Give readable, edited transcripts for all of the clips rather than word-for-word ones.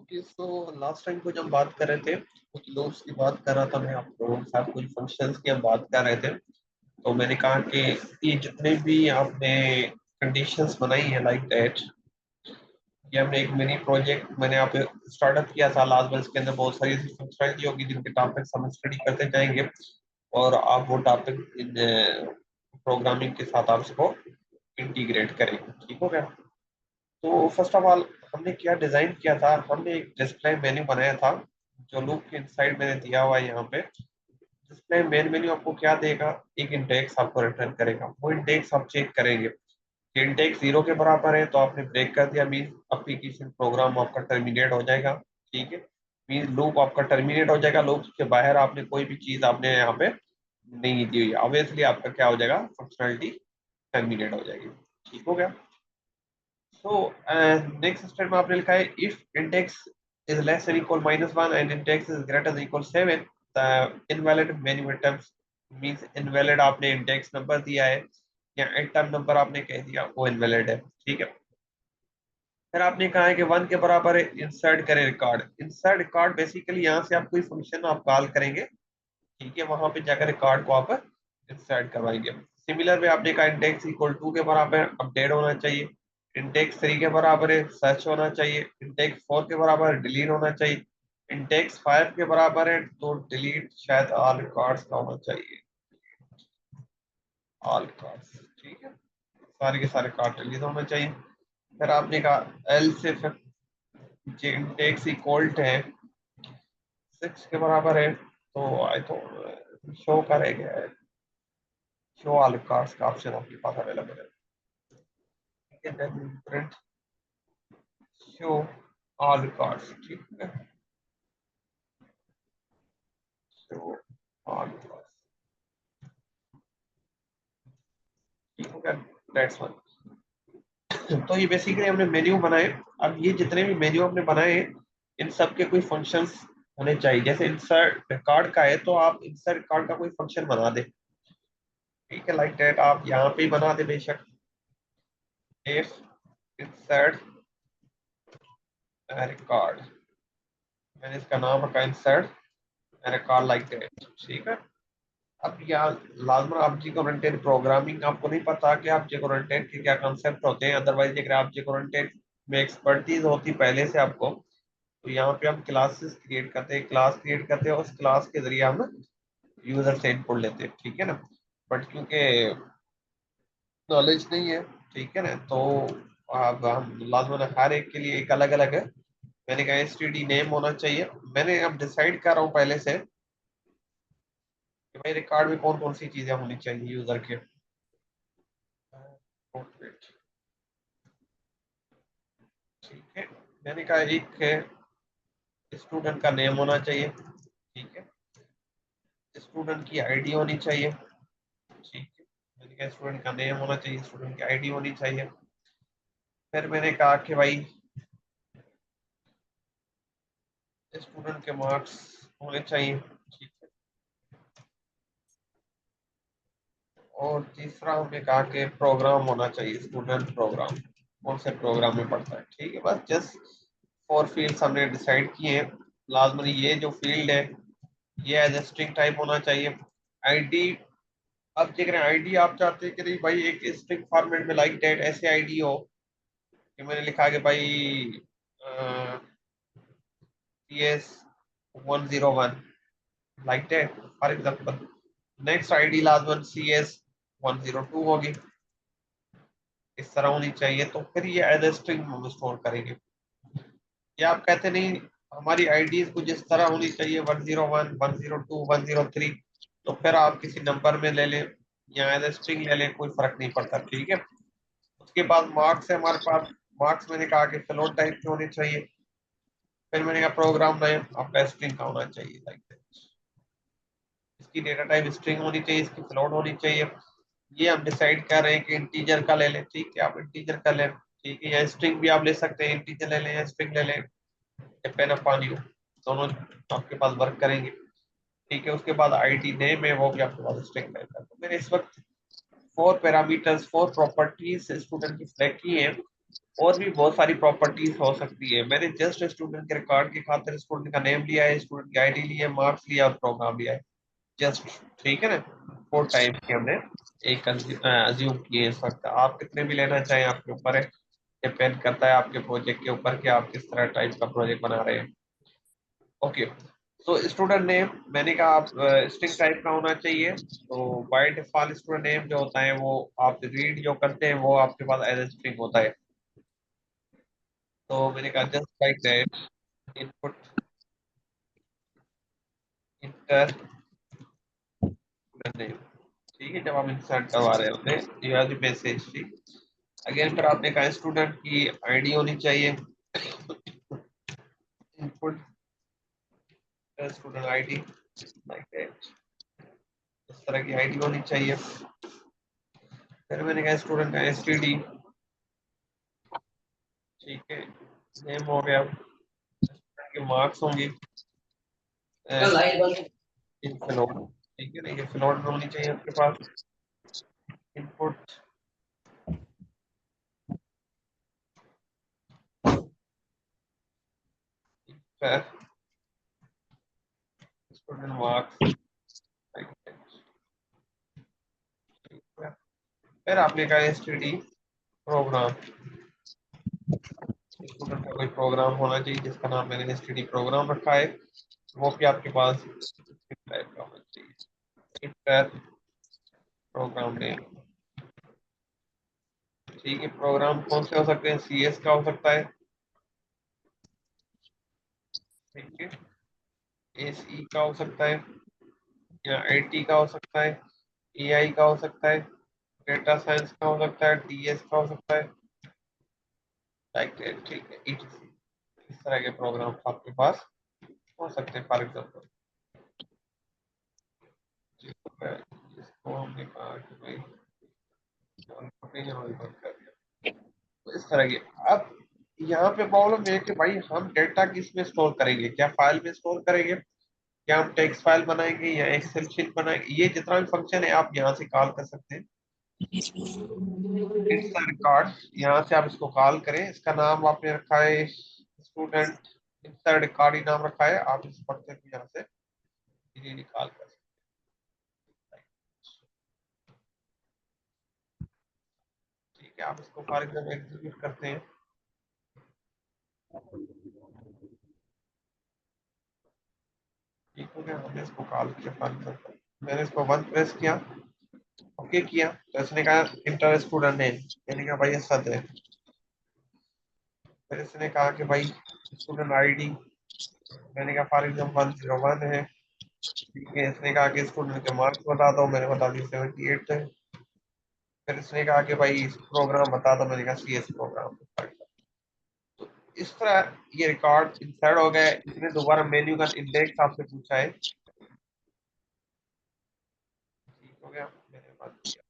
Okay, so last time को जब हम बात कर रहे थे, कुछ लूप्स की बात कर रहा था मैं आपको, साथ कुछ फंक्शंस की हम बात कर रहे थे। तो मैंने कहा कि ये जितने भी आपने कंडीशंस बनाई है लाइक दैट, ये हमने एक मिनी प्रोजेक्ट मैंने आप स्टार्टअप किया था लास्ट में। इसके अंदर बहुत सारी फंक्शनलिटी होगी जिनके टॉपिक्स हम स्टडी करते जाएंगे, और आप वो टॉपिक इन प्रोग्रामिंग के साथ आप उसको इंटीग्रेट करेंगे। ठीक हो गया? तो फर्स्ट ऑफ ऑल हमने क्या डिजाइन किया था, हमने एक डिस्प्ले मेन्यू बनाया था जो लूप के इनसाइड मैंने दिया हुआ है यहाँ पे। डिस्प्ले मेन मेन्यू आपको क्या देगा, एक इंडेक्स आपको रिटर्न करेगा। वो इंडेक्स आप चेक करेंगे, इंडेक्स 0 के बराबर है तो आपने ब्रेक कर दिया, मीन एप्लीकेशन प्रोग्राम आपका टर्मिनेट हो जाएगा। ठीक है, मीन लूप आपका टर्मिनेट हो जाएगा। लूप के बाहर आपने कोई भी चीज आपने यहाँ पे नहीं दी हुई, ऑब्वियसली आपका क्या हो जाएगा, फंक्शनलिटी टर्मिनेट हो जाएगी। ठीक हो गया? सो नेक्स्ट स्टेप में आपने लिखा है if index is less than equal -1 and index is greater than equal 7, the invalid menu items, means invalid आपने इंडेक्स नंबर दिया है या आइटम नंबर आपने कह दिया, वो इनवैलिड है। ठीक है, फिर आपने कहा है कि 1 के बराबर है इंसर्ट करें रिकॉर्ड। इंसर्ट रिकॉर्ड बेसिकली यहाँ से आप कोई फंक्शन आप कॉल करेंगे, ठीक है, वहां पे जाकर रिकॉर्ड को आप इंसर्ट करवाएंगे। सिमिलर वे आपने कहा इंडेक्स इक्वल 2 के बराबर अपडेट होना चाहिए, इंडेक्स 3 के बराबर है सर्च होना चाहिए, इंडेक्स 4 के बराबर डिलीट होना चाहिए, इंडेक्स 5 के बराबर है तो डिलीट शायद ऑल रिकॉर्ड्स का होना चाहिए, ऑल रिकॉर्ड्स। ठीक है, सारे के सारे रिकॉर्ड डिलीट होना चाहिए। फिर आपने कहा एल से इंडेक्स इक्वल है 6 के बराबर है तो आई तो शो करेगा, शो ऑल रिकॉर्ड्स का ऑप्शन आपके पास अवेलेबल है। ठीक है, then print show all records। ठीक है, show all records। ठीक हो गया? That's one. तो ये बेसिकली हमने मेन्यू बनाए। अब ये जितने भी मेन्यू हमने बनाए हैं, इन सब के कोई फंक्शंस होने चाहिए। जैसे इंसर्ट रिकॉर्ड का है तो आप इंसर्ट रिकॉर्ड का कोई फंक्शन बना दे। ठीक है, लाइक दैट आप यहाँ पे ही बना दे बेशक, इफ इंसर्ट रिकॉर्ड, मैंने इसका नाम रखा इंसर्ट रिकॉर्ड लाइक दैट। ठीक है, अब यहाँ लाजमन ऑब्जेक्ट ओरिएंटेड प्रोग्रामिंग आपको नहीं पता कि ऑब्जेक्ट ओरिएंटेड के क्या कंसेप्ट होते हैं, अदरवाइज अगर ऑब्जेक्ट ओरिएंटेड में एक्सपर्टीज होती पहले से आपको, तो यहाँ पे हम क्लासेस क्रिएट करते हैं, क्लास क्रिएट करते हैं, उस क्लास के जरिए हम यूजर से इनपुट लेते हैं। ठीक है ना, बट क्योंकि नॉलेज नहीं है, ठीक है ना, तो अब हम लाजमन हर एक के लिए एक अलग अलग है। मैंने कहा एसटीडी नेम होना चाहिए। मैंने अब डिसाइड कर रहा हूँ पहले से कि भाई रिकॉर्ड में कौन कौन सी चीजें होनी चाहिए यूजर के। ठीक है, मैंने कहा एक है स्टूडेंट का नेम होना चाहिए। ठीक है, स्टूडेंट की आईडी होनी चाहिए। ठीक है, मैंने कहा स्टूडेंट का नेम होना चाहिए, स्टूडेंट की आईडी होनी चाहिए। फिर मैंने कहा कि भाई स्टूडेंट के मार्क्स होने चाहिए। ठीक है, और तीसरा हमने कहा कि प्रोग्राम होना चाहिए, स्टूडेंट प्रोग्राम, कौन से प्रोग्राम में पढ़ता है। ठीक है, बस जस्ट फोर फील्ड्स हमने डिसाइड किए हैं। लाजमनी ये जो फील्ड है ये एज स्ट्रिंग टाइप होना चाहिए। आईडी, अब देख रहे हैं आईडी आप चाहते हैं कि नहीं भाई एक स्ट्रिंग फॉर्मेट में लाइक दैट ऐसे आईडी हो कि मैंने लिखा कि भाई CS101 like that for example. Next ID लाजमन CS102 होगी, इस तरह होनी चाहिए। तो फिर ये एज ए स्ट्रिंग हम स्टोर करेंगे। या आप कहते नहीं हमारी आईडीज कुछ इस तरह होनी चाहिए 101 102 103, तो फिर आप किसी नंबर में ले लें या एज ए स्ट्रिंग ले लें, कोई फर्क नहीं पड़ता। ठीक है, उसके बाद मार्क्स है हमारे पास। मार्क्स मैंने कहा कि फ्लोट टाइप के होने चाहिए। फिर मैंने कहा प्रोग्राम नेम आपका स्ट्रिंग का होना चाहिए, लाइक इसकी डेटा टाइप स्ट्रिंग होनी चाहिए, इसकी फ्लोट होनी चाहिए। ये हम डिसाइड कर रहे हैं कि इंटीजर का ले लें। ठीक है, आप इंटीजर का लें, ठीक है, या स्ट्रिंग भी आप ले सकते हैं, इंटीजर ले लें या स्ट्रिंग ले लें, डिपेंड अपॉन यू, दोनों आपके पास वर्क करेंगे। ठीक है, उसके बाद आईडी नेम है वो भी आपके पास स्ट्रिंग रहेगा। तो मैंने इस वक्त four parameters, four properties student की सिलेक्ट की है। और भी बहुत सारी प्रॉपर्टीज हो सकती है। मैंने जस्ट स्टूडेंट के रिकॉर्ड के खातिर स्टूडेंट का नेम लिया है, स्टूडेंट की आईडी ली है, मार्क्स लिया और प्रोग्राम लिया है, जस्ट। ठीक है ना, 4 टाइप के हमने एक अज्यूम किए इस वक्त। आप कितने भी लेना चाहें आपके ऊपर है, डिपेंड करता है आपके प्रोजेक्ट के ऊपर कि आप किस तरह टाइप का प्रोजेक्ट बना रहे हैं। ओके, तो स्टूडेंट नेम मैंने कहा आप स्ट्रिंग टाइप का होना चाहिए। तो बाय डिफॉल्ट स्टूडेंट नेम जो होता है वो आप रीड जो करते हैं वो आपके पास एज ए स्ट्रिंग होता है। तो मैंने कहा just like that input inter student name. ठीक है, जब आप इंसर्ट करवा रहे होते हैं यू हैव द मैसेज। ठीक, अगेन फिर आपने कहा स्टूडेंट की आईडी होनी चाहिए, input student ID like that, इस तरह की आईडी होनी चाहिए। फिर मैंने कहा स्टूडेंट का एसटीडी। ठीक है, नेम हो गया, स्टूडेंट के मार्क्स होंगे इन फ्लोट। ठीक है ना, ये फ्लोट होनी चाहिए आपके पास। Input student marks. फिर आपने कहा एसटीडी प्रोग्राम, स्टूडेंट का कोई प्रोग्राम होना चाहिए जिसका नाम मैंने एसटीडी प्रोग्राम रखा है, वो भी आपके पास टाइप का होना चाहिए, प्रोग्राम नेम। ठीक है, प्रोग्राम कौन से हो सकते हैं, सीएस का हो सकता है। ठीक है, एसई का हो सकता है, या आईटी का हो सकता है, एआई का हो सकता है, डेटा साइंस का हो सकता है, डीएस का हो सकता है, लाइक दैट। ठीक है, इस तरह के प्रोग्राम आपके पास हो सकते हैं। फॉर एग्जाम्पल जिसको हमने कहा कि भाई बंद कर दिया, तो इस तरह की। अब यहाँ पे प्रॉब्लम है कि भाई हम डेटा किस में स्टोर करेंगे, क्या फाइल में स्टोर करेंगे, क्या हम टेक्स्ट फाइल बनाएंगे या एक्सेल शीट बनाएंगे। ये जितना भी फंक्शन है आप यहाँ से कॉल कर सकते हैं, इट्स रिकॉर्ड। यहाँ से आप इसको कॉल करें, इसका नाम आपने रखा है स्टूडेंट इंसर्ट रिकॉर्ड ही नाम रखा है, आप इस फंक्शन को यहाँ से इजीली कॉल कर सकते हैं। ठीक है, आप इसको फॉर एग्जाम्पल एग्जीक्यूट करते हैं। ठीक हो गया, हमने इसको कॉल किया फॉर एग्जाम्पल, मैंने इसको वन प्रेस किया, ओके किया, तो इसने कहा इंटर स्टूडेंट नेम, मैंने कहा भाई ये सद है। फिर इसने कहा कि भाई स्टूडेंट आईडी, मैंने कहा फॉर एग्जाम्पल 101 है। ठीक है, इसने कहा कि स्टूडेंट के मार्क्स बता दो, मैंने बता दी 78 है। फिर इसने कहा कि भाई प्रोग्राम बता दो, मैंने कहा सीएस प्रोग्राम। तो इस तरह ये रिकॉर्ड इंसर्ट हो गए। इसने दोबारा मेन्यू का इंडेक्स आपसे पूछा है। ठीक हो गया, मैंने बात किया।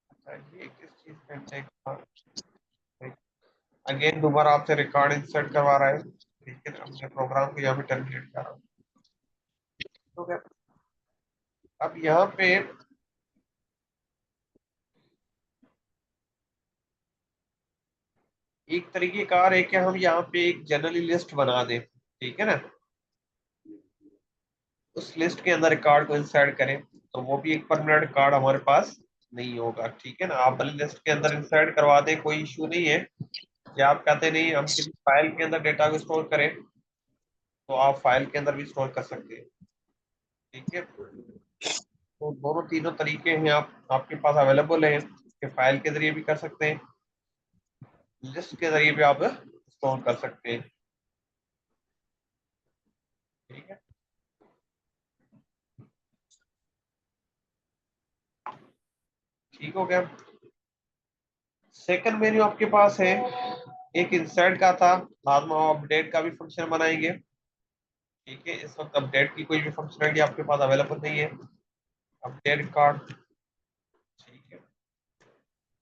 अच्छा, ये किस चीज का इंडेक्स था, अगेन दोबारा आपसे रिकॉर्ड इंसर्ट करवा रहा है। ठीक है, अपने प्रोग्राम को यहाँ पे टर्मिनेट कर रहा हूँ। ठीक है, अब यहाँ पे एक तरीके कार है कि हम यहाँ पे एक जनरली लिस्ट बना दें। ठीक है ना, उस लिस्ट के अंदर रिकॉर्ड को इंसर्ट करें, तो वो भी एक परमानेंट कार्ड हमारे पास नहीं होगा। ठीक है ना, आप भले लिस्ट के अंदर इंसर्ट करवा दें, कोई इशू नहीं है। या आप कहते नहीं हम किसी फाइल के अंदर डेटा को स्टोर करें, तो आप फाइल के अंदर भी स्टोर कर सकते हैं। ठीक है, तो दोनों तीनों तरीके हैं आप आपके पास अवेलेबल हैं, कि फाइल के जरिए भी कर सकते हैं, लिस्ट के जरिए भी आप स्टोर कर सकते हैं। ठीक है, ठीक हो गया। सेकंड मेन्यू आपके पास है, एक इंसर्ट का था, बाद में अपडेट का भी फंक्शन बनाएंगे। ठीक है, इस वक्त अपडेट की कोई भी फंक्शनलिटी आपके पास अवेलेबल नहीं है, अपडेट कार्ड। ठीक है,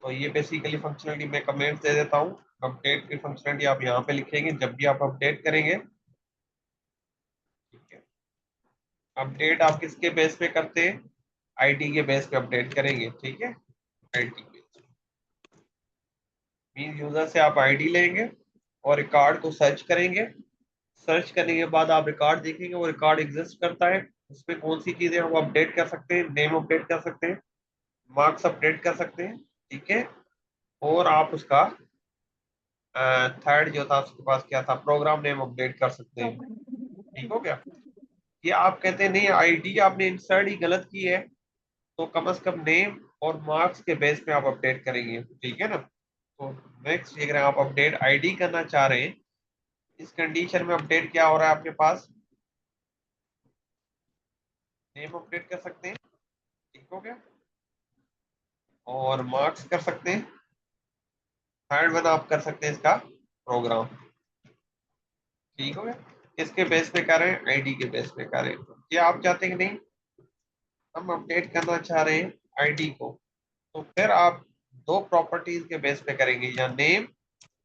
तो ये बेसिकली फंक्शनलिटी मैं कमेंट दे देता हूँ। अपडेट की फंक्शनलिटी आप यहाँ पे लिखेंगे जब भी आप अपडेट करेंगे। ठीक है, अपडेट आप किसके बेस पे करते हैं, आईडी के बेस पे अपडेट करेंगे। ठीक है, आईडी मीन यूजर से आप आईडी लेंगे और रिकॉर्ड को सर्च करेंगे। सर्च करने के बाद आप रिकॉर्ड देखेंगे, वो रिकॉर्ड एग्जिस्ट करता है। उसमें कौन सी चीजें हम अपडेट कर सकते हैं, नेम अपडेट कर सकते हैं, मार्क्स अपडेट कर सकते हैं, ठीक है। और आप उसका थर्ड जो था उसके पास क्या था, प्रोग्राम नेम अपडेट कर सकते हैं। ठीक हो गया। ये आप कहते हैं नहीं आईडी आपने इंसर्ट ही गलत की है, तो कम से कम नेम और मार्क्स के बेस पे आप अपडेट करेंगे, ठीक है ना। तो नेक्स्ट अगर आप अपडेट आईडी करना चाह रहे हैं, इस कंडीशन में अपडेट क्या हो रहा है आपके पास, नेम अपडेट कर सकते हैं, ठीक हो गया, और मार्क्स कर सकते हैं। थर्ड वन आप कर सकते हैं इसका प्रोग्राम, ठीक हो गया। किसके बेस पे कर रहे हैं, आईडी के बेस पे कर रहे हैं। ये आप चाहते हैं कि नहीं हम अपडेट करना चाह रहे हैं आईडी को, तो फिर आप दो प्रॉपर्टीज के बेस पे करेंगे, या नेम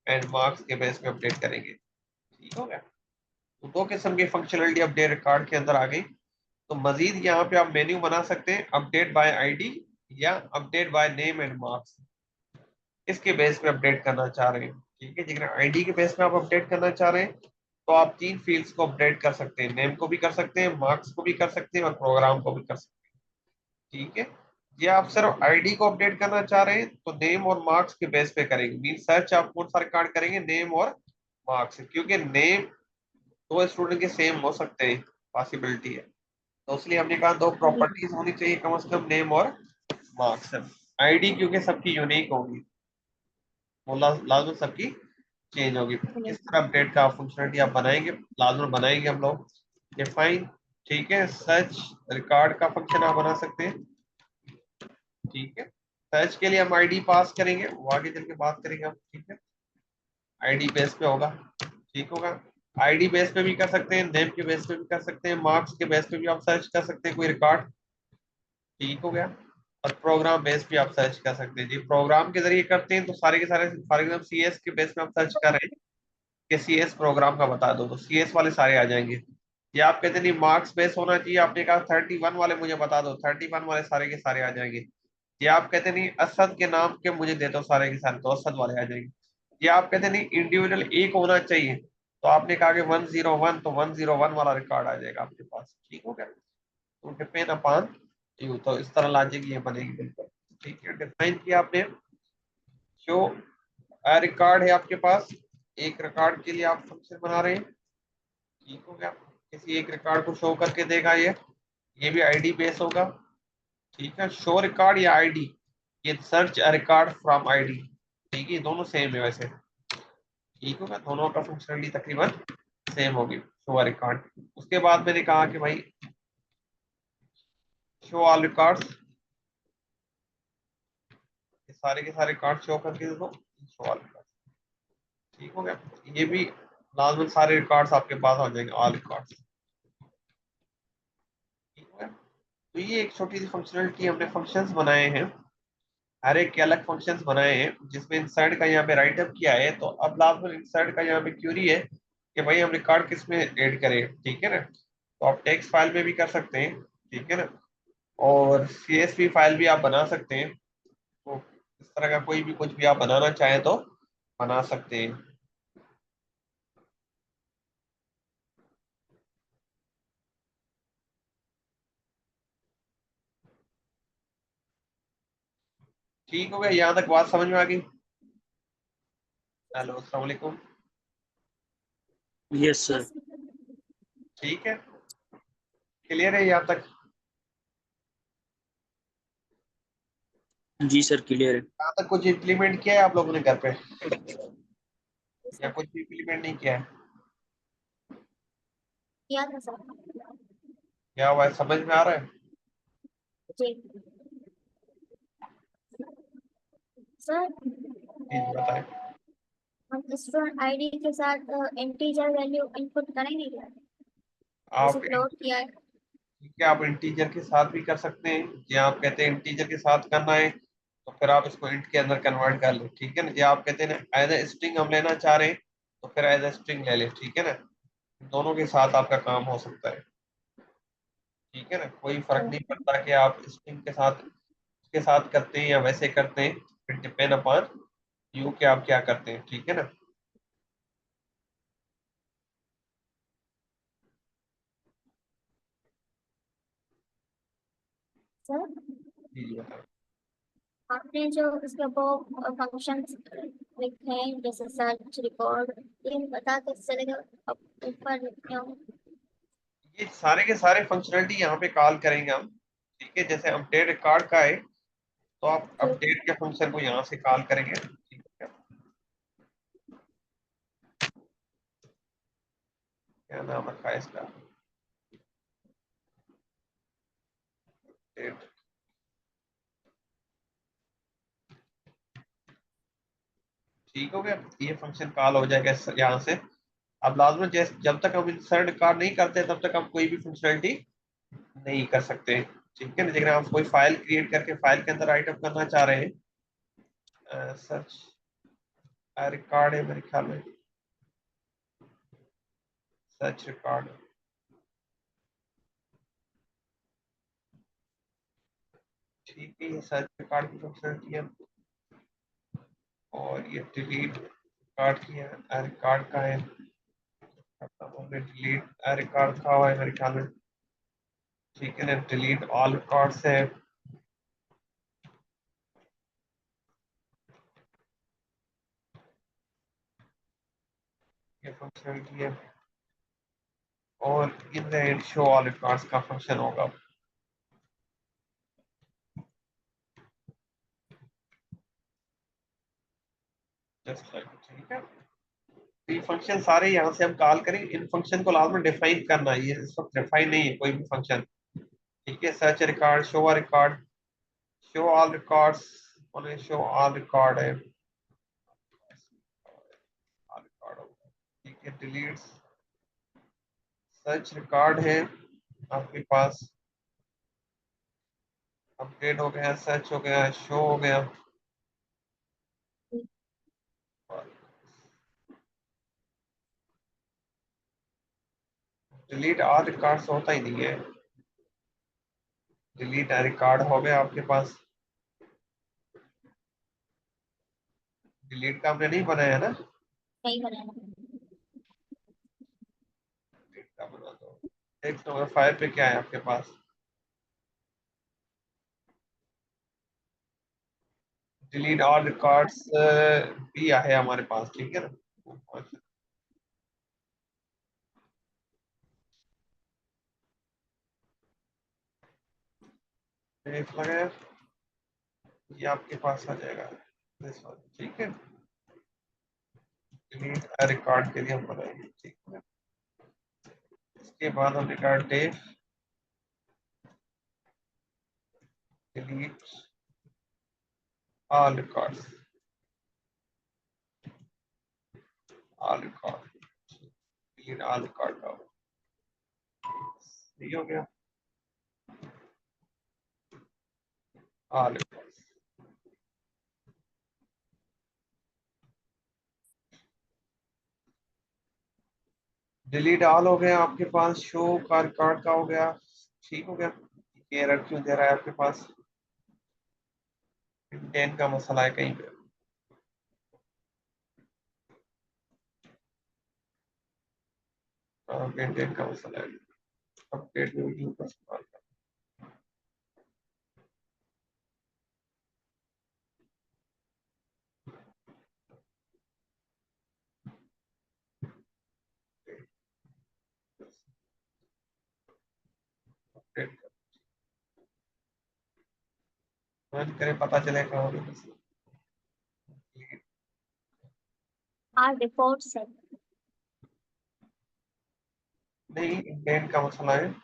एंड मार्क्स के बेस पे अपडेट करेंगे, ठीक हो गया। तो दो किस्म की फंक्शनलिटी अपडेट रिकॉर्ड के अंदर आ गई। तो मजीद यहाँ पे आप मेन्यू बना सकते हैं, अपडेट बाय आईडी या update by name and marks, इसके बेस पे अपडेट करना चाह रहे हैं, ठीक है। जिसमें आईडी के बेस पे आप अपडेट करना चाह रहे हैं, तो आप तीन फील्ड्स को अपडेट कर सकते हैं, नेम को भी कर सकते हैं, मार्क्स को भी कर सकते हैं, और प्रोग्राम को भी कर सकते हैं, ठीक है। ये आप सिर्फ आईडी को अपडेट करना चाह रहे हैं तो नेम और मार्क्स के बेस पे करेंगे, मीन सर्च आप कौन सा रिकॉर्ड करेंगे, नेम और मार्क्स, क्योंकि नेम दो स्टूडेंट के सेम हो सकते हैं, पॉसिबिलिटी है। तो इसलिए हमने कहा दो प्रॉपर्टीज होनी चाहिए कम से कम, नेम और मार्क्स। आईडी क्योंकि सबकी यूनिक होगी, वो लाजमी सबकी चेंज होगी। किस तरह अपडेट का फंक्शनलिटी आप बनाएंगे, लाजमी बनाएंगे हम लोग डिफाइन, ठीक है। सर्च रिकॉर्ड का फंक्शन आप बना सकते हैं, ठीक है। सर्च के लिए हम आईडी पास करेंगे, वो आगे चल के बात करेंगे हम, ठीक है। आईडी बेस पे होगा, ठीक होगा। आईडी बेस पे भी कर सकते हैं, नेम के बेस पे भी कर सकते हैं, मार्क्स के बेस पे भी आप सर्च कर सकते हैं कोई रिकॉर्ड, ठीक हो गया। और प्रोग्राम बेस पे आप सर्च कर सकते हैं जी। प्रोग्राम के जरिए करते हैं तो सारे के सारे, फॉर एग्जाम्पल सीएस के बेस पे आप सर्च कर रहे हैं कि सीएस प्रोग्राम का बता दो, तो सीएस वाले सारे आ जाएंगे। ये आप कहते नहीं मार्क्स बेस होना चाहिए, आपने कहा 31 वाले मुझे बता दो, 31 वाले सारे के सारे आ जाएंगे। ये आप कहते नहीं असद के नाम के मुझे दे दो सारे के सारे, तो असद वाले आ जाएंगे। ये आप कहते नहीं इंडिविजुअल एक होना चाहिए, तो आपने कहा कि 101, तो 101 वाला रिकॉर्ड आ जाएगा आपके पास, ठीक हो गया। तो डिपेंड अपॉन यू, तो इस तरह लॉजिक ये बनेगी बिल्कुल, ठीक है। डिफाइन किया आपने, जो रिकॉर्ड है आपके पास, एक रिकॉर्ड के लिए आप फंक्शन बना रहे हैं, ठीक हो गया। किसी एक रिकॉर्ड को शो करके देगा, ये भी आईडी बेस होगा, ठीक है। शो रिकॉर्ड या आईडी, ये search a record from ID, ठीक है, दोनों सेम है वैसे, ठीक होगा। दोनों का फंक्शनलिटी तकरीबन सेम होगी, शो अ रिकॉर्ड। उसके बाद मैंने कहा कि भाई शो ऑल रिकॉर्ड्स, सारे के सारे कार्ड शो करके दे दो, शो ऑल रिकॉर्ड्स, ठीक हो गया। ये भी लाजमन सारे रिकॉर्ड्स आपके पास आ जाएंगे, ऑल रिकॉर्ड्स, ठीक है। तो ये एक छोटी सी फंक्शनलिटी हमने फंक्शंस बनाए हैं, हर एक के अलग फंक्शंस बनाए हैं, जिसमें इंसर्ट का यहाँ पे राइट अप किया है। तो अब लाजमन इंसर्ट का यहाँ पे क्यूरी है कि भाई हम रिकॉर्ड किस में ऐड करें, ठीक है ना। तो आप टेक्स्ट फाइल में भी कर सकते हैं, ठीक है ना, और सीएसवी फाइल भी आप बना सकते हैं। तो इस तरह का कोई भी कुछ भी आप बनाना चाहें तो बना सकते हैं, ठीक हो गया। यहाँ तक बात समझ में आ गई। हेलो, अस्सलाम वालेकुम। Yes sir. ठीक है, क्लियर है यहाँ तक। जी सर क्लियर है। यहाँ तक कुछ इम्प्लीमेंट किया है आप लोगों ने घर पे, या कुछ भी इम्प्लीमेंट नहीं किया है, किया था सर। क्या हुआ है, समझ में आ रहा है। जी सर, जी जी बताएं। हम स्टूडेंट आईडी के साथ इंटीजर वैल्यू इनपुट करेंगे क्या, जैसे आप फ्लोट किया है। ठीक है, आप इंटीजर के साथ भी कर सकते हैं, जी आप कहते हैं इंटीजर के साथ करना है, तो फिर आप इसको इंट के अंदर कन्वर्ट कर ले, ठीक है ना। जी आप कहते हैं ना एज ए स्ट्रिंग हम लेना चाह रहे हैं, तो फिर एज ए स्ट्रिंग ले ले, ठीक है ना। दोनों के साथ आपका काम हो सकता है, ठीक है ना। कोई फर्क नहीं पड़ता कि आप स्ट्रिंग के साथ उसके साथ करते हैं या वैसे करते हैं, फिर डिपेंड अपॉन यू के आप क्या करते हैं, ठीक है ना। सर जी जी बताओ। आपने जो इसके वो फंक्शन लिखे हैं जैसे सर्च रिकॉर्ड, ये बता कैसे चलेगा? अब ऊपर लिखे हो। ये सारे के सारे फंक्शनलिटी यहाँ पे कॉल करेंगे हम, ठीक है। जैसे अपडेट रिकॉर्ड का है, तो आप ठीक अपडेट के फंक्शन को यहाँ से कॉल करेंगे, ठीक है। क्या नाम रखा है इसका, अपडेट। ठीक हो गया, ये फंक्शन कॉल हो जाएगा यहाँ से। अब लाजमी जैसे जब तक हम इंसर्ट रिकॉर्ड नहीं करते तब तक हम कोई भी फंक्शनलिटी नहीं कर सकते, ठीक है। लेकिन आप कोई फाइल क्रिएट करके फाइल के अंदर आइटम करना चाह रहे हैं, सर्च रिकॉर्ड है मेरे ख्याल में, सर्च रिकॉर्ड, ठीक है। ये सर्च रिकॉर्ड की फंक्शनलिटी है। और ये डिलीट रिकॉर्ड की है, रिकॉर्ड का है, डिलीट रिकॉर्ड का हुआ है मेरे ख्याल में, ठीक है ना। डिलीट ऑल रिकॉर्ड्स है, ये फंक्शनलिटी है। और in the end show all records का फंक्शन होगा, जस्ट लाइक, ठीक है। तो ये फंक्शन सारे यहाँ से हम कॉल करें, इन फंक्शन को लाजमी डिफाइन करना है, ये इस वक्त डिफाइन नहीं है कोई भी फंक्शन, ठीक है। Search record, show record, show all records, show all record है, ऑल रिकॉर्ड होगा, ठीक है। डिलीट सर्च रिकॉर्ड है आपके पास, अपडेट हो गया, सर्च हो गया, शो हो गया, डिलीट ऑल रिकॉर्ड्स होता ही नहीं है। डिलीट रिकॉर्ड हो गया आपके पास, डिलीट का हमने नहीं बनाया ना, नहीं बनाना। डिलीट का बना दो। टेक्स्ट नंबर 5 पे क्या है आपके पास, डिलीट ऑल रिकॉर्ड्स भी है हमारे पास, ठीक है ना। सेव लगाया, ये आपके पास आ जाएगा, this one, ठीक है। डिलीट रिकॉर्ड के लिए हम बनाएंगे, ठीक है। इसके बाद हम रिकॉर्ड डेफ, delete all records, all record, delete all record का सही हो गया, ऑल रिकॉर्ड्स। डिलीट ऑल हो गया आपके पास, शो का रिकॉर्ड का हो गया, ठीक हो गया। एरर क्यों दे रहा है आपके पास, इंटेंट का मसला है कहीं पे, इंटेंट का मसला है। अपडेट वीडियो का इस्तेमाल अपडेट रन करें, पता चले कहाँ पे मसला। आर रिपोर्ट से नहीं, इंटेंट का मसला है।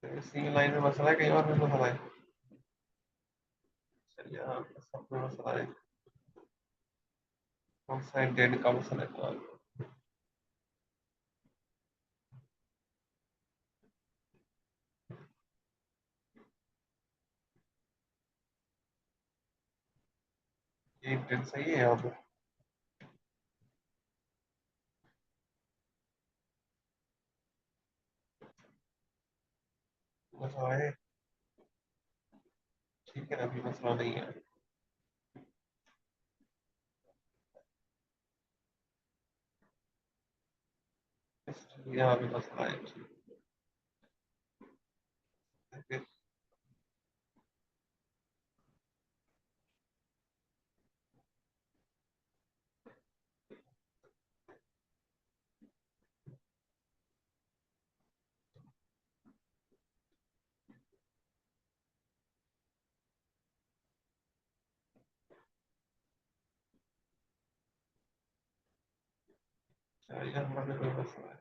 सिंगल लाइन में मसला है, कहीं और में मसला है। चलिए यहाँ पे सब में मसला है, कौन सा इंटेंट का मसला है तो इंटेंट सही है यहाँ पे। मसला है, ठीक है ना, अभी मसला नहीं है। यहाँ पे मसला है, ठीक है। यहाँ पे कोई मसला है।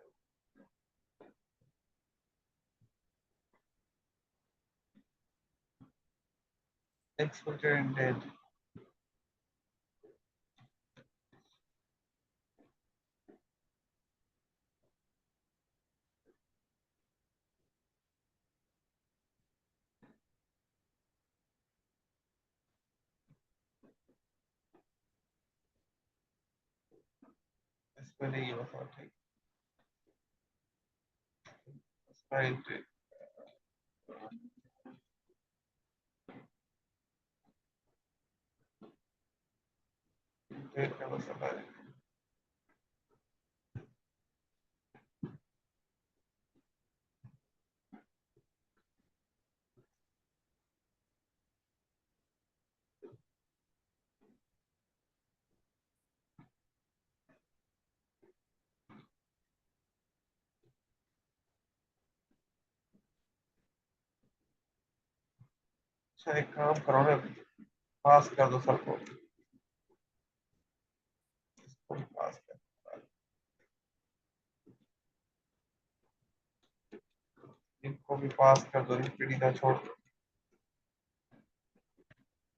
एक्सपेक्टेड इंटेंट, इसमें नहीं है मसला, ठीक। इंटेंट, इंटेंट का मसला है। अच्छा एक काम करो ना, पास कर दो सबको, पास कर, इनको भी पास कर दो, पीढ़ी ना छोड़ दो।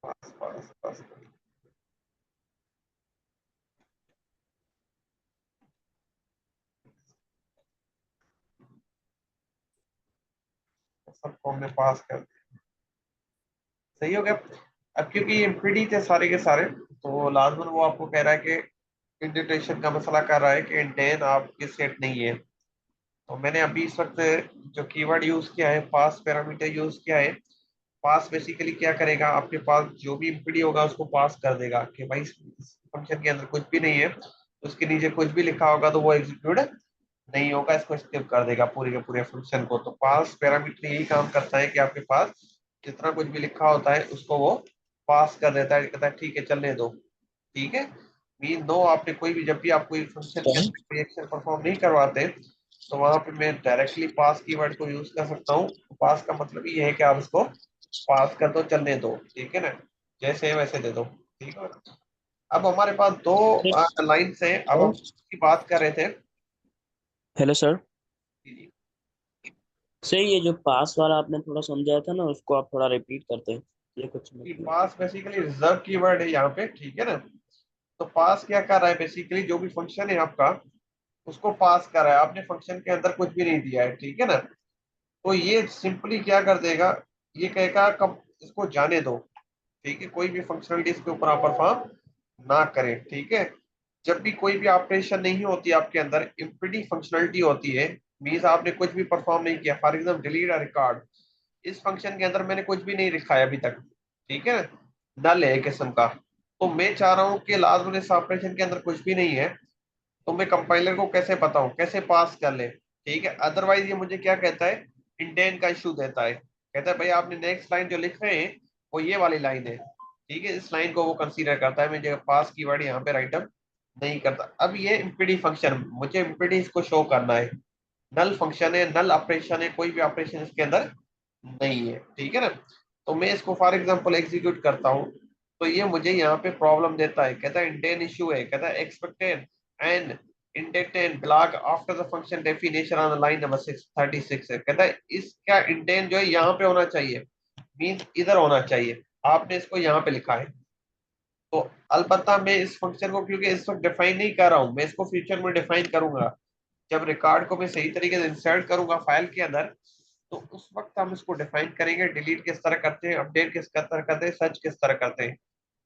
पास पास पास कर दो, सबको हमने पास कर दिया। सही हो गया। अब क्योंकि ये पीढ़ी थे सारे के सारे, तो लाजमन वो आपको कह रहा है कि इंडेंटेशन का मसला कर रहा है कि इंडेन आपकी सेट नहीं है। तो मैंने अभी इस वक्त जो कीवर्ड यूज किया है, पास पैरामीटर यूज किया है। पास बेसिकली क्या करेगा, आपके पास जो भी एमपीडी होगा उसको पास कर देगा कि भाई इस फंक्शन के अंदर कुछ भी नहीं है, उसके नीचे कुछ भी लिखा होगा तो वो एग्जीक्यूट नहीं होगा, इसको स्किप कर देगा पूरे के पूरे फंक्शन को। तो पास पैरामीटर यही काम करता है कि आपके पास जितना कुछ भी लिखा होता है उसको वो पास कर देता है, कहता है ठीक है चलने दो। ठीक है, मीन दो आपने कोई भी, जब भी आप कोई फंक्शन के अंदर कोई एक्शन परफॉर्म नहीं करवाते तो वहां पे मैं डायरेक्टली पास कीवर्ड को यूज कर सकता हूँ। पास का मतलब ये है कि आप इसको पास कर दो, चलने दो, ठीक है ना, जैसे है वैसे दे दो। ठीक है, अब हमारे पास दो लाइन है, अब हम की बात कर रहे थे। Hello sir. जी, सर ये जो पास वाला आपने थोड़ा समझाया था ना, उसको आप थोड़ा रिपीट करते हैं, ये कुछ जी, मतलब। पास बेसिकली रिजर्व कीवर्ड है यहाँ पे, ठीक है ना। तो पास क्या कर रहा है, बेसिकली जो भी फंक्शन है आपका उसको पास कर रहा है, आपने फंक्शन के अंदर कुछ भी नहीं दिया है, ठीक है ना। तो ये सिंपली क्या कर देगा, ये कहेगा कब इसको जाने दो, ठीक है, कोई भी फंक्शनलिटी इसके ऊपर आप परफॉर्म ना करें, ठीक है। जब भी कोई भी ऑपरेशन नहीं होती आपके अंदर, इम्पीडी फंक्शनलिटी होती है, मीन्स आपने कुछ भी परफॉर्म नहीं किया, for example delete a record, इस फंक्शन के अंदर मैंने कुछ भी नहीं लिखा है अभी तक, ठीक है, नल है एक किस्म का। तो मैं चाह रहा हूँ कि लाजमन इस ऑपरेशन के अंदर कुछ भी नहीं है, तो मैं कंपाइलर को कैसे बताऊं, कैसे पास कर ले, ठीक है। अदरवाइज ये मुझे क्या कहता है, इंडेंट का इशू देता है, कहता है भाई आपने नेक्स्ट लाइन जो लिख रहे हैं वो ये वाली लाइन है, ठीक है, इस लाइन को वो कंसीडर करता है, मुझे पास कीवर्ड यहाँ पे राइट अप नहीं करता। अब ये इम्पीडी फंक्शन, मुझे इम्पीडी इसको शो करना है, नल फंक्शन है, नल ऑपरेशन है, कोई भी ऑपरेशन इसके अंदर नहीं है, ठीक है ना। तो मैं इसको फॉर एग्जांपल एग्जीक्यूट करता हूँ, तो ये मुझे यहाँ पे प्रॉब्लम देता है, कहता है इंडेंट इशू है, कहता है expected and indented block after the function definition on line number 636 है, कहता है इसका इंडेंट जो है यहाँ पे होना चाहिए, मीन्स इधर होना चाहिए, आपने इसको यहाँ पे लिखा है। तो अलबत्ता मैं इस फंक्शन को क्योंकि इस वक्त डिफाइन नहीं कर रहा हूँ, मैं इसको फ्यूचर में डिफाइन करूंगा, जब रिकॉर्ड को मैं सही तरीके से इंसर्ट करूंगा फाइल के अंदर, तो उस वक्त हम इसको डिफाइन करेंगे, डिलीट किस तरह करते हैं, अपडेट किस तरह करते हैं, सर्च किस तरह करते हैं।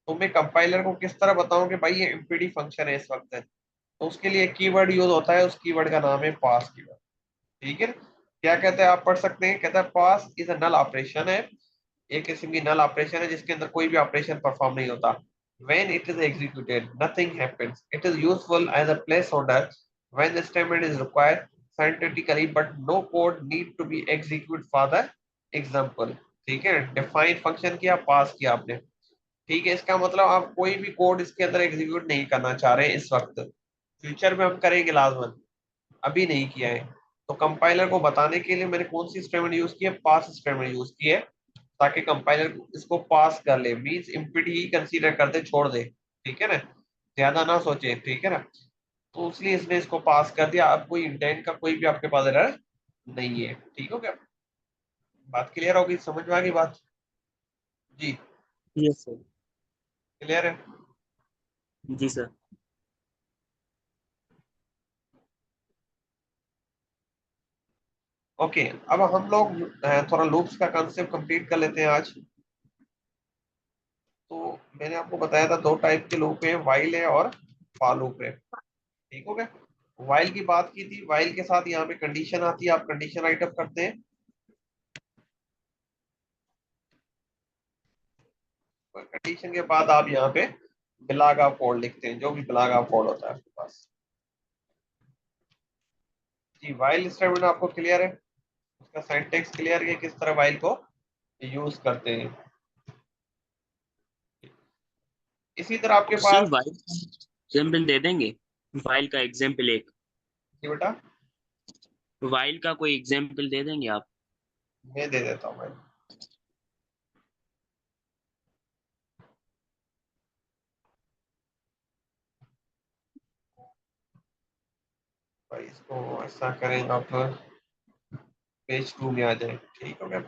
तो मैं कंपाइलर को किस तरह बताऊं कि भाई ये एमपीडी फंक्शन है इस वक्त, तो उसके लिए कीवर्ड यूज होता है, उस कीवर्ड का नाम है पास कीवर्ड। ठीक है, क्या कहते हैं, आप पढ़ सकते हैं, कहता है पास इज अ नल ऑपरेशन है, एक किस्म की नल ऑपरेशन है जिसके अंदर कोई भी ऑपरेशन परफॉर्म नहीं होता। When it is executed nothing happens, it is useful as a place holder when the statement is required scientifically but no code need to be execute for the example. ठीक है, define function किया, पास किया आपने। ठीक है, इसका मतलब आप कोई भी कोड इसके अंदर एग्जीक्यूट नहीं करना चाह रहे इस वक्त, फ्यूचर में हम करेंगे लाजमन, अभी नहीं किया है। तो कंपाइलर को बताने के लिए मैंने कौन सी स्टेटमेंट यूज की है, पास स्टेटमेंट यूज की है, ताकि कंपाइलर इसको पास कर ले, मींस इम्पीडी ही कंसीडर कर दे, छोड़ दे। ठीक है ना, ज्यादा ना सोचे। ठीक है ना, तो इसलिए इसने इसको पास कर दिया। अब कोई इंटेंट का कोई भी आपके पास एरर नहीं है। ठीक हो गया, बात क्लियर होगी, समझ में आ गई बात? जी, यस सर। क्लियर है। जी सर। ओके, अब हम लोग थोड़ा लूप्स का कंसेप्ट कंप्लीट कर लेते हैं आज। तो मैंने आपको बताया था दो टाइप के लूप है, वाइल है और फॉर लूप है। ठीक हो गया, वाइल की बात की थी, वाइल के साथ यहाँ पे कंडीशन आती है, आप कंडीशन राइट अप करते हैं, कंडीशन के बाद आप यहाँ पे बिलाग ऑफ कोड लिखते हैं, जो भी बिलाग ऑफ कोड होता है आपके पास। जी, वाइल स्टेटमेंट आपको क्लियर है, उसका सिंटैक्स क्लियर है, किस तरह वाइल को यूज करते हैं। इसी तरह आपके सर पास, वाइल एग्जाम्पल दे देंगे, वाइल का एग्जाम्पल एक, जी बेटा, वाइल का कोई एग्जाम्पल दे देंगे आप? मैं दे देता हूँ भाई। भाई इसको ऐसा करें, आप पेज 2 में आ जाए। ठीक हो गया,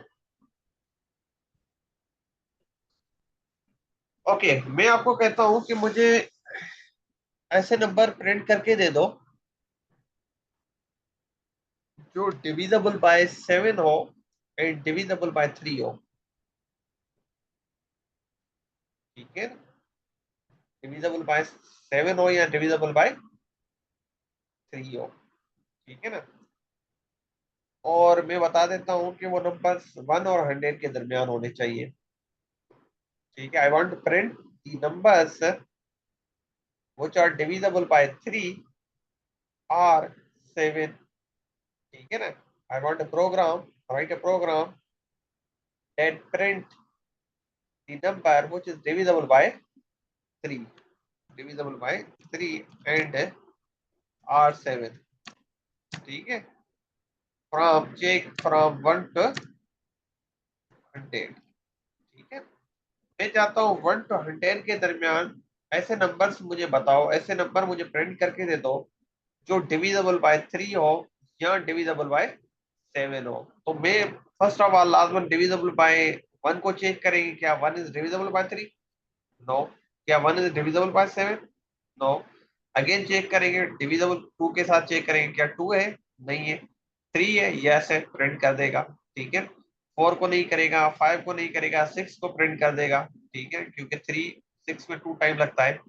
ओके, मैं आपको कहता हूँ कि मुझे ऐसे नंबर प्रिंट करके दे दो जो डिविजिबल बाय 7 हो एंड डिविजिबल बाय 3 हो। ठीक है, डिविजिबल बाय 7 हो या डिविजिबल बाय 3 हो। ठीक है ना, और मैं बता देता हूँ कि वो नंबर 1 और 100 के दरमियान होने चाहिए। ठीक है, I want to print the numbers which are divisible by 3 और 7। ठीक है ना, I want a program, write a program that print the number which is divisible by 3, divisible by 3 and r 7। ठीक है, from check from 1 to 100। ठीक है, मैं चाहता हूँ 1 to 100 के दरमियान ऐसे नंबर्स मुझे बताओ, ऐसे नंबर मुझे प्रिंट करके दे दो जो डिविजिबल बाय 3 हो या डिविजिबल बाय 7 हो। तो मैं फर्स्ट ऑफ ऑल लाजमन डिविजिबल बाय 1 को चेक करेंगे, क्या 1 इज डिविजिबल बाय 3? नो। क्या 1 is divisible by 7? No. Again check करेंगे, डिविजिबल 2 के साथ चेक करेंगे, क्या 2 है? नहीं है। 3 है? यस है, प्रिंट कर देगा। ठीक है, 4 को नहीं करेगा, 5 को नहीं करेगा, 6 को प्रिंट कर देगा। ठीक है, क्योंकि 3 6 में 2 टाइम लगता है।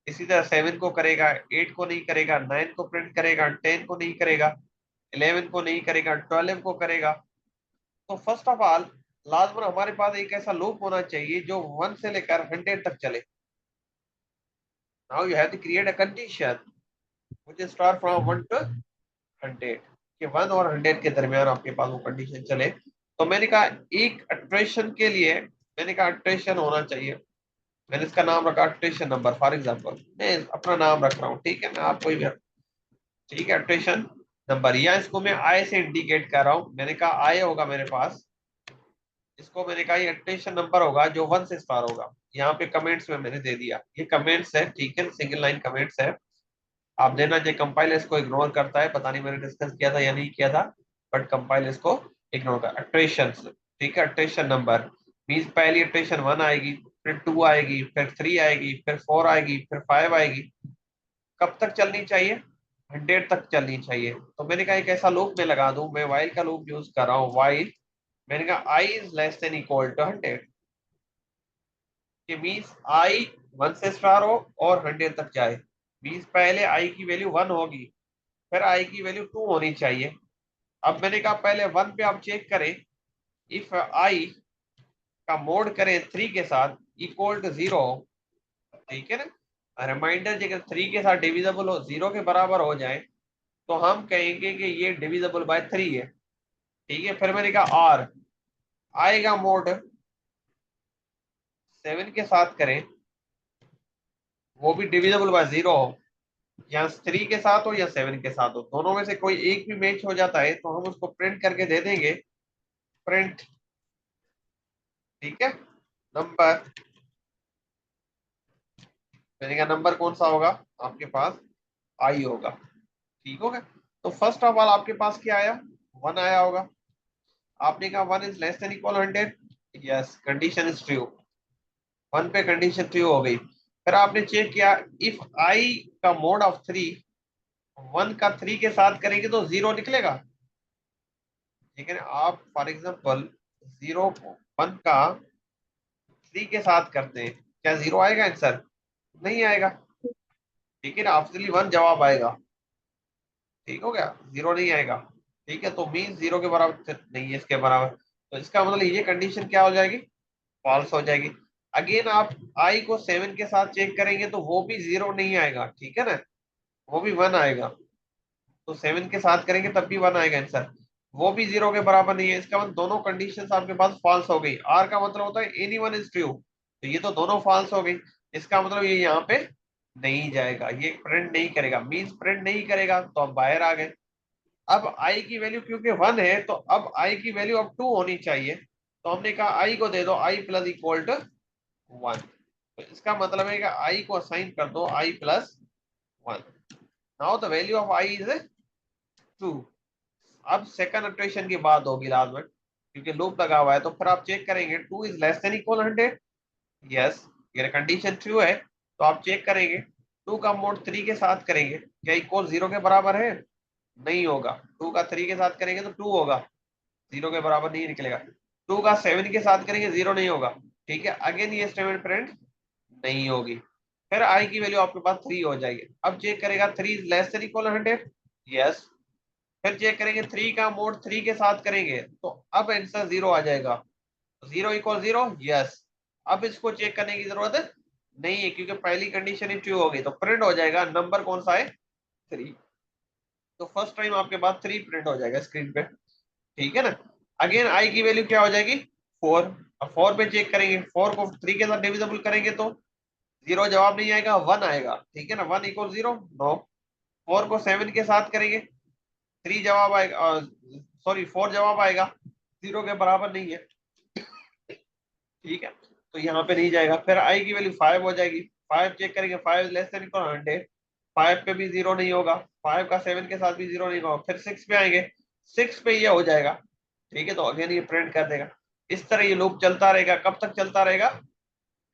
इसी तरह 7 को करेगा, 8 को नहीं करेगा, 9 को प्रिंट करेगा, 10 को नहीं करेगा, 11 को नहीं करेगा, 12 को करेगा। तो फर्स्ट ऑफ ऑल लाजमन हमारे पास एक ऐसा लूप होना चाहिए जो 1 से लेकर 100 तक चले। Now you have to create a condition which is start from 1 to 100, कि 1 और 100 के दरमियान आपके पास वो कंडीशन चले। तो मैंने कहा एक अट्रेशन के लिए, मैंने कहा अट्रेशन होना चाहिए, मैंने इसका नाम रखा अट्रेशन नंबर, फॉर एग्जांपल मैं अपना नाम रख रहा हूँ। ठीक है ना, आप कोई भी, ठीक है, अट्रेशन नंबर, या इसको मैं आई से इंडिकेट कर रहा हूँ। मैंने कहा आई होगा मेरे पास, इसको मैंने कहा ये अट्रेशन नंबर होगा जो 1 से स्टार्ट होगा। यहाँ पे कमेंट्स में मैंने दे दिया, ये कमेंट्स है। ठीक है, सिंगल लाइन कमेंट्स है, आप देना चाहिए। कंपाइलर इसको इग्नोर करता है, पता नहीं मैंने डिस्कस किया था या नहीं किया था, बट कंपाइलर इसको इग्नोर कर अट्रेशन। ठीक है, अट्रेशन नंबर मीन्स पहली अट्रेशन 1 आएगी, फिर 2 आएगी, फिर 3 आएगी, फिर 4 आएगी, फिर 5 आएगी। कब तक चलनी चाहिए? 100 तक चलनी चाहिए। तो मैंने कहा एक ऐसा लूप में लगा दूं, मैं वाइल का लूप यूज कर रहा हूँ, वाइल, मैंने कहा I is less than equal to 100। कि मीन्स आई 1 से स्टार हो और 100 तक जाए। मीन्स पहले आई की वैल्यू 1 होगी, फिर आई की वैल्यू 2 होनी चाहिए। अब मैंने कहा पहले 1 पे आप चेक करें, इफ आई का मोड करें 3 के साथ इक्वल टू 0, ठीक है ना। रिमाइंडर अगर 3 के साथ डिविजिबल हो, 0 के बराबर हो जाए, तो हम कहेंगे कि ये डिविजिबल बाय 3 है, ठीक है। फिर मैंने कहा आर आएगा मोड 7 के साथ करें, वो भी डिविजिबल बाय 0 हो, या 3 के साथ हो या 7 के साथ हो, दोनों में से कोई एक भी मैच हो जाता है तो हम उसको प्रिंट करके दे देंगे, प्रिंट, ठीक है। नंबर, मैंने कहा नंबर कौन सा होगा आपके पास, आई होगा, ठीक होगा। तो फर्स्ट ऑफ ऑल आपके पास क्या आया, 1 आया होगा। आपने कहा 1 is less than equal 100, yes condition is true, 1 पे कंडीशन ट्रू हो गई। फिर आपने चेक किया इफ आई का मोड ऑफ 3 1 का 3 के साथ करेंगे तो 0 निकलेगा, ठीक है ना। आप फॉर एग्जांपल 0 को 1 का 3 के साथ करते हैं, क्या 0 आएगा आंसर, नहीं आएगा, ठीक है ना। ऑब्वियसली 1 जवाब आएगा, ठीक हो गया, 0 नहीं आएगा, ठीक है। तो मीन 0 के बराबर नहीं है, इसके बराबर, तो इसका मतलब ये कंडीशन क्या हो जाएगी, फॉल्स हो जाएगी। अगेन आप आई को 7 के साथ चेक करेंगे तो वो भी 0 नहीं आएगा, ठीक है ना, वो भी 1 आएगा। तो 7 के साथ करेंगे तब भी 1 आएगा आंसर, वो भी 0 के बराबर नहीं है। इसका मतलब दोनों कंडीशंस आपके पास फॉल्स हो गई। आर का मतलब होता है एनी वन इज ट्रू, तो ये तो दोनों फॉल्स हो गई। इसका मतलब ये यहाँ पे नहीं जाएगा, ये प्रिंट नहीं करेगा, मीन्स प्रिंट नहीं करेगा, तो हम बाहर आ गए। अब आई की वैल्यू क्योंकि 1 है तो अब आई की वैल्यू अब 2 होनी चाहिए, तो हमने कहा आई को दे दो आई प्लस इक्वल टू 1, तो इसका मतलब है कि आई को असाइन कर दो I plus 1। Now the value of I is 2। अब सेकंड इटरेशन की बात होगी लास्ट में, क्योंकि लूप लगा हुआ है, तो फिर आप चेक करेंगे 2 is less than equal 100, yes ये कंडीशन ट्रू है, तो आप चेक करेंगे 2 का मोड 3 के साथ करेंगे, क्या इक्वल 0 के बराबर है, नहीं होगा। 2 का 3 के साथ करेंगे तो 2 होगा, 0 के बराबर नहीं निकलेगा। 2 का 7 के साथ करेंगे 0 नहीं होगा, ठीक है। अगेन ये स्टेटमेंट प्रिंट नहीं होगी। फिर आई की वैल्यू आपके पास 3 हो जाएगी। अब चेक करेगा 3 is less than equal 100, yes. फिर चेक करेंगे 3 का मोड 3 के साथ करेंगे तो अब आंसर 0 आ जाएगा, 0 इक्वल 0, यस। अब इसको चेक करने की जरूरत नहीं है क्योंकि पहली कंडीशन ही ट्रू हो गई, तो प्रिंट हो जाएगा नंबर कौन सा है, 3। तो फर्स्ट टाइम आपके पास 3 प्रिंट हो जाएगा स्क्रीन पे, ठीक है ना। अगेन आई की वैल्यू क्या हो जाएगी, 4। अब 4 पे चेक करेंगे, 4 को 3 के साथ डिविजिबल करेंगे तो 0 जवाब नहीं आएगा, 1 आएगा, ठीक है ना। 1 इक्वल 0, नो। 4 को 7 के साथ करेंगे 3 जवाब आएगा, सॉरी 4 जवाब आएगा, 0 के बराबर नहीं है, ठीक है, तो यहाँ पे नहीं जाएगा। फिर आई की वैल्यू 5 हो जाएगी, 5 चेक करेंगे, 5 लेस देन इक्वल 100, 5 पे भी 0 नहीं होगा, 5 का 7 के साथ भी 0 नहीं होगा। फिर 6 पे आएंगे, 6 पे ये हो जाएगा, ठीक है, तो अगेन ये प्रिंट कर देगा। इस तरह ये लूप चलता रहेगा, कब तक चलता रहेगा,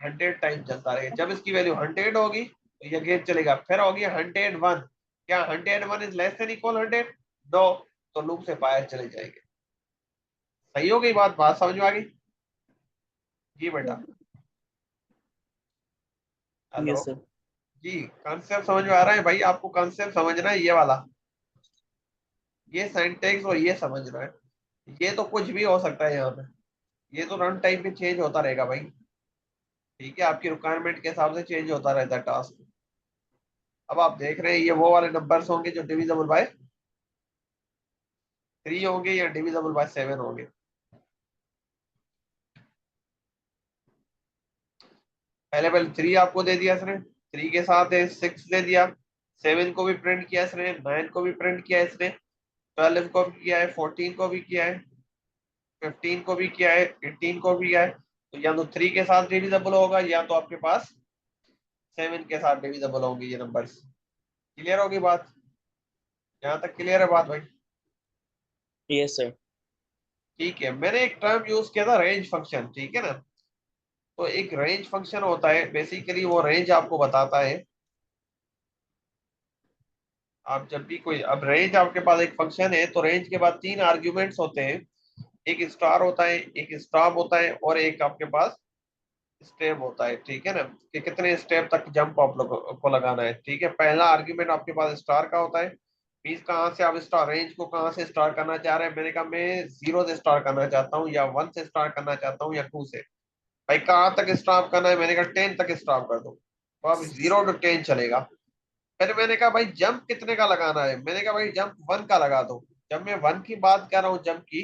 100 टाइम चलता रहेगा। जब इसकी वैल्यू 100 होगी तो ये अगेन चलेगा। फिर होगी 101, क्या 101 is less than equal 100, no, तो लूप से बाहर चले जाएंगे। सही हो गई बात, बात समझ में आ गई, जी बेटा, हेलो, यस सर। जी कॉन्सेप्ट समझ में आ रहा है भाई, आपको कॉन्सेप्ट समझना है ये वाला, ये सिंटैक्स और ये समझना है। ये तो कुछ भी हो सकता है यहाँ पे, ये तो रन टाइम पे चेंज होता रहेगा भाई, ठीक है, आपकी रिक्वायरमेंट के हिसाब से चेंज होता रहता है टास्क। अब आप देख रहे हैं ये वो वाले नंबर्स होंगे जो डिविजिबल बाय 3 होंगे या डिविजिबल बाय 7 होंगे। पहले पहले 3 आपको दे दिया इसने, 3 के साथ है 6 दे दिया, 7 को भी प्रिंट किया इसने, 9 को भी प्रिंट किया इसने, 12 को भी किया है, 14 को भी किया है, 15 को भी किया है, 18 को भी किया है। तो या तो 3 के साथ डिविजिबल होगा या तो आपके पास 7 के साथ डिविजिबल होंगे ये नंबर्स। क्लियर होगी बात, यहाँ तक क्लियर है बात भाई, यस सर। ठीक है। मैंने एक टर्म यूज किया था रेंज फंक्शन, ठीक है ना। तो एक रेंज फंक्शन होता है, बेसिकली वो रेंज आपको बताता है, आप जब भी कोई, अब रेंज आपके पास एक फंक्शन है तो रेंज के बाद 3 आर्ग्यूमेंट्स होते हैं, एक स्टार होता है, एक स्टॉप होता है और एक आपके पास स्टेप होता है, ठीक है ना, कि कितने स्टेप तक जंप आप लोगों को लगाना है। ठीक है, पहला आर्ग्यूमेंट आपके पास स्टार का होता है, मीन्स कहाँ से आप स्टार, रेंज को कहाँ से स्टार्ट करना चाह रहे हैं। मैंने कहा मैं 0 से स्टार्ट करना चाहता हूँ, या 1 से स्टार्ट करना चाहता हूँ, या 2 से। भाई कहाँ तक स्टार्ट करना है, मैंने कहा 10 तक स्टार्ट कर दो, तो अब 0 to 10 चलेगा। फिर मैंने कहा भाई जंप कितने का लगाना है, मैंने कहा भाई जंप 1 का लगा दो। जब मैं 1 की बात कर रहा हूँ जंप की,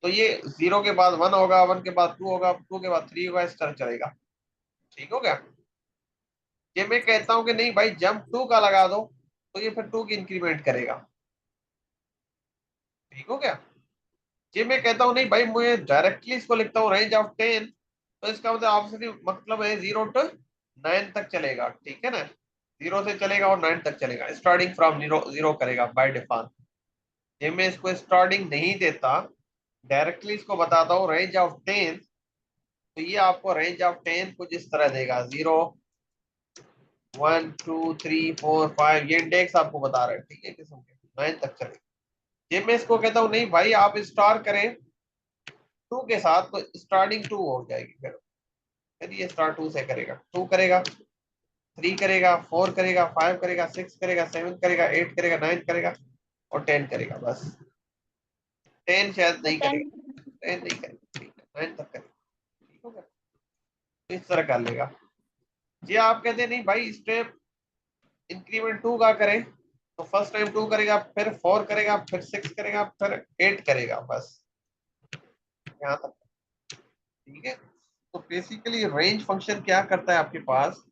तो ये 0 के बाद 1 होगा, 1 के बाद 2 होगा, 2 के बाद 3 होगा, इस तरह चलेगा। ठीक हो गया। ये मैं कहता हूँ कि नहीं भाई जंप 2 का लगा दो, तो ये फिर 2 की इंक्रीमेंट करेगा। ठीक हो गया। ये मैं कहता हूँ नहीं भाई मुझे डायरेक्टली इसको लिखता हूँ रेंज ऑफ 10, तो इसका मतलब ऑब्वियसली मतलब है 0 to 9 तक चलेगा। ठीक है ना, 0 से चलेगा और 9 तक चलेगा, स्टार्टिंग फ्रॉम 0 0 करेगा बाय डिफॉल्ट। ये मैं इसको स्टार्टिंग नहीं देता, डायरेक्टली इसको बताता हूँ रेंज ऑफ 10, तो ये आपको रेंज ऑफ 10 कुछ इस तरह देगा, 0 1 2 3 4 5, ये इंडेक्स आपको बता रहे हैं। ठीक है, किस्म के 9 तक चलेगा। ये मैं इसको कहता हूँ नहीं भाई आप स्टार्ट करें 2 के साथ, तो स्टार्टिंग 2 हो जाएगी। फिर ये स्टार्ट 2 से करेगा, 2 करेगा, 3 करेगा, 4 करेगा, 5 करेगा, 6 करेगा, 7 करेगा, 8 करेगा, 9 करेगा और 10 करेगा। बस 10 शायद तो नहीं 10 करेगा, 10 नहीं करेगा, ठीक है 9 तक करेगा। ठीक हो गया, तो इस तरह कर लेगा। ये आप कहते हैं नहीं भाई स्टेप इंक्रीमेंट 2 का करें, तो फर्स्ट टाइम 2 करेगा, फिर 4 करेगा, फिर 6 करेगा, फिर 8 करेगा, बस यहाँ तक। ठीक है, तो बेसिकली रेंज फंक्शन क्या करता है आपके पास,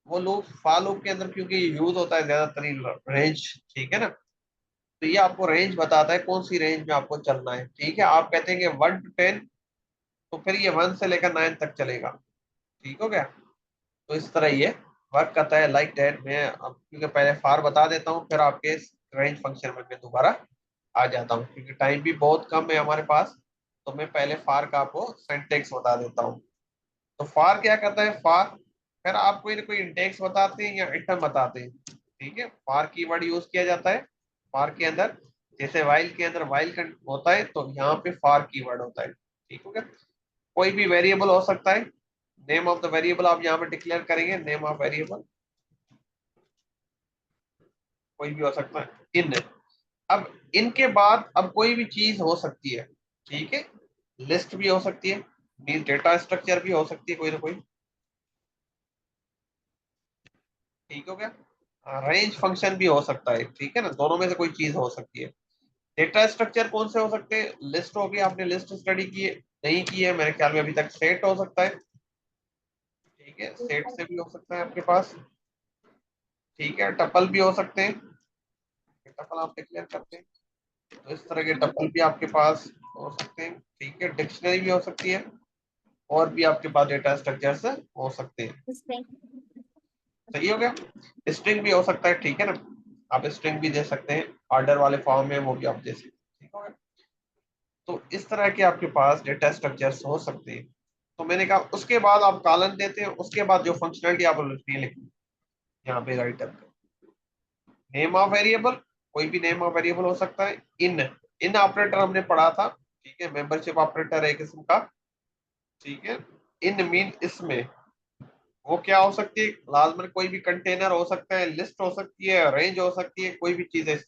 वो लूप फॉर लूप के अंदर क्योंकि यूज होता है ज्यादातर रेंज। ठीक है ना, तो ये आपको रेंज बताता है कौन सी रेंज में आपको चलना है। ठीक है, आप कहते हैं कि 1 to 10, तो फिर ये 1 से लेकर 9 तक चलेगा। ठीक हो गया, तो इस तरह ये वर्क करता है लाइक दैट। मैं अब क्योंकि पहले फार बता देता हूँ, फिर आपके रेंज फंक्शन में मैं दोबारा आ जाता हूँ, क्योंकि टाइम भी बहुत कम है हमारे पास। तो मैं पहले फार का आपको सिंटेक्स बता देता हूँ। तो फार क्या करता है, फार फिर आप कोई ना कोई इंडेक्स बताते हैं या आइटम बताते हैं। ठीक है, फार कीवर्ड यूज किया जाता है फार के अंदर, जैसे वाइल के अंदर वाइल होता है, तो यहाँ पे फार कीवर्ड होता है। ठीक हो गया, कोई भी वेरिएबल हो सकता है, नेम ऑफ द वेरिएबल आप यहाँ पे डिक्लेयर करेंगे, नेम ऑफ वेरिएबल कोई भी हो सकता है। इन, अब इनके बाद अब कोई भी चीज हो सकती है। ठीक है, लिस्ट भी हो सकती है, मीन डेटा स्ट्रक्चर भी हो सकती है कोई ना कोई। ठीक हो गया, रेंज फंक्शन भी हो सकता है। ठीक है ना, दोनों में से कोई चीज हो सकती है। डेटा स्ट्रक्चर कौन से हो सकते हैं, लिस्ट होगी, आपने लिस्ट स्टडी की है नहीं की है मेरे ख्याल में अभी तक, सेट हो सकता है। ठीक है, सेट से भी हो सकता है आपके पास। ठीक है, टपल भी हो सकते हैं, टपल आप डिक्लेयर करते हैं, तो इस तरह के टपल भी आपके पास हो सकते हैं। ठीक है, डिक्शनरी भी हो सकती है, और भी आपके पास डेटा स्ट्रक्चर्स हो सकते हैं। इसमें सही हो गया, स्ट्रिंग भी हो सकता है। ठीक है ना, आप स्ट्रिंग भी दे सकते हैं, ऑर्डर वाले फॉर्म में वो भी आप दे सकते हैं। ठीक हो गया, तो इस तरह के आपके पास डेटा स्ट्रक्चर्स हो सकते हैं। तो मैंने कहा उसके बाद आप कॉलन देते हैं, उसके बाद जो फंक्शनलिटी आप लिखनी है लिखनी यहाँ पे राइटर, नेम ऑफ वेरिएबल, कोई भी नेम ऑफ वेरिएबल हो सकता है। इन, इन ऑपरेटर हमने पढ़ा था। ठीक है, मेंबरशिप ऑपरेटर है किस्म का। ठीक है, इन मीन इसमें वो क्या हो सकती है, लाजमन कोई भी कंटेनर हो सकता है, लिस्ट हो सकती है, रेंज हो सकती है, कोई भी चीज है इस तरह।